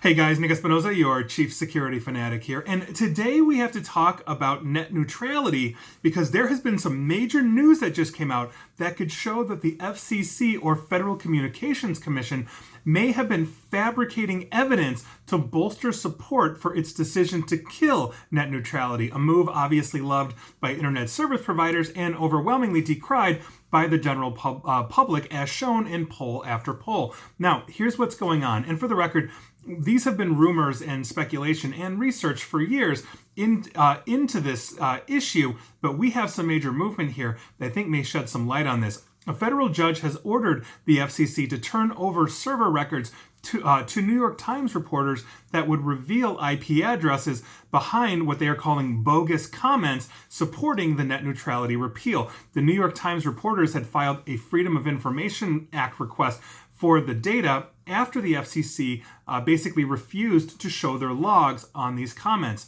Hey guys, Nick Espinoza, your chief security fanatic here. And today we have to talk about net neutrality because there has been some major news that just came out that could show that the FCC, or Federal Communications Commission, may have been fabricating evidence to bolster support for its decision to kill net neutrality, a move obviously loved by internet service providers and overwhelmingly decried by the general public, as shown in poll after poll. Now, here's what's going on. And for the record, these have been rumors and speculation and research for years into this issue, but we have some major movement here that I think may shed some light on this. A federal judge has ordered the FCC to turn over server records to New York Times reporters that would reveal IP addresses behind what they are calling bogus comments supporting the net neutrality repeal. The New York Times reporters had filed a Freedom of Information Act request for the data after the FCC basically refused to show their logs on these comments.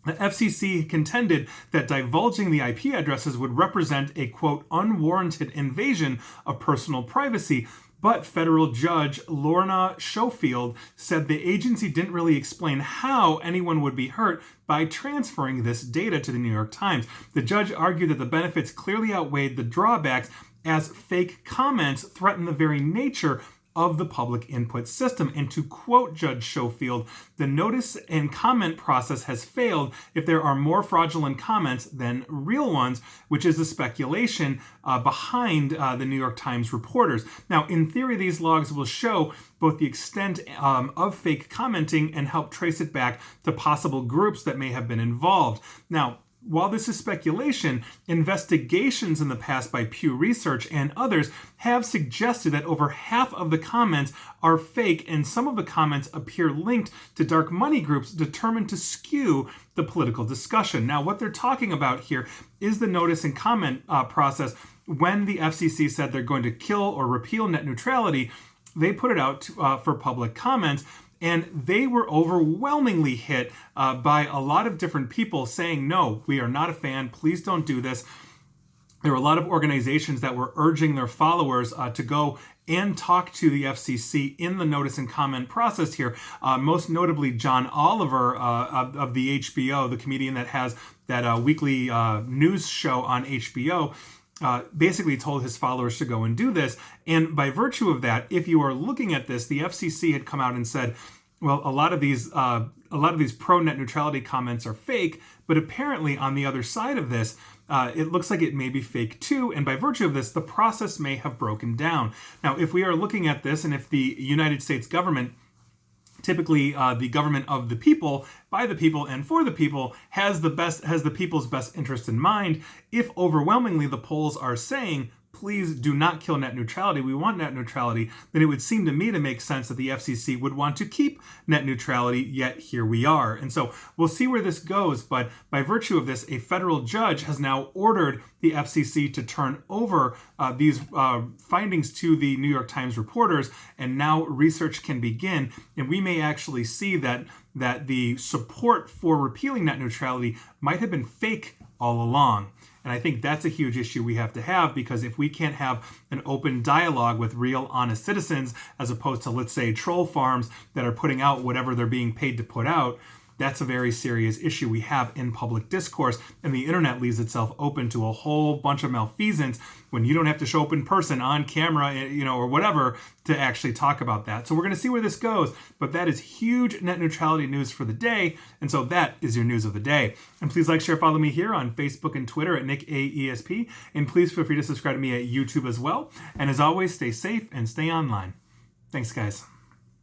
The FCC contended that divulging the IP addresses would represent a, quote, unwarranted invasion of personal privacy. But federal judge Lorna Schofield said the agency didn't really explain how anyone would be hurt by transferring this data to the New York Times. The judge argued that the benefits clearly outweighed the drawbacks, as fake comments threaten the very nature of the public input system. And to quote Judge Schofield, the notice and comment process has failed if there are more fraudulent comments than real ones, which is the speculation behind the New York Times reporters. Now, in theory, these logs will show both the extent of fake commenting and help trace it back to possible groups that may have been involved. Now, while this is speculation, investigations in the past by Pew Research and others have suggested that over half of the comments are fake, and some of the comments appear linked to dark money groups determined to skew the political discussion. Now, what they're talking about here is the notice and comment process. When the FCC said they're going to kill or repeal net neutrality, they put it out for public comments. And they were overwhelmingly hit by a lot of different people saying, no, we are not a fan. Please don't do this. There were a lot of organizations that were urging their followers to go and talk to the FCC in the notice and comment process here. Most notably, John Oliver of the HBO, the comedian that has that weekly news show on HBO, basically told his followers to go and do this. And by virtue of that, if you are looking at this, the FCC had come out and said, well, a lot of these pro net neutrality comments are fake, but apparently on the other side of this, it looks like it may be fake too. And by virtue of this, the process may have broken down. Now, if we are looking at this, and if the United States government, typically the government of the people, by the people, and for the people, has the people's best interest in mind, if overwhelmingly the polls are saying, please do not kill net neutrality, we want net neutrality, then it would seem to me to make sense that the FCC would want to keep net neutrality, yet here we are. And so we'll see where this goes, but by virtue of this, a federal judge has now ordered the FCC to turn over these findings to the New York Times reporters, and now research can begin, and we may actually see that the support for repealing net neutrality might have been fake all along. And I think that's a huge issue we have to have, because if we can't have an open dialogue with real, honest citizens, as opposed to, let's say, troll farms that are putting out whatever they're being paid to put out, that's a very serious issue we have in public discourse. And the internet leaves itself open to a whole bunch of malfeasance when you don't have to show up in person on camera, or whatever, to actually talk about that. So we're going to see where this goes, but that is huge net neutrality news for the day. And so that is your news of the day. And please like, share, follow me here on Facebook and Twitter at NickAESP. And please feel free to subscribe to me at YouTube as well. And as always, stay safe and stay online. Thanks, guys.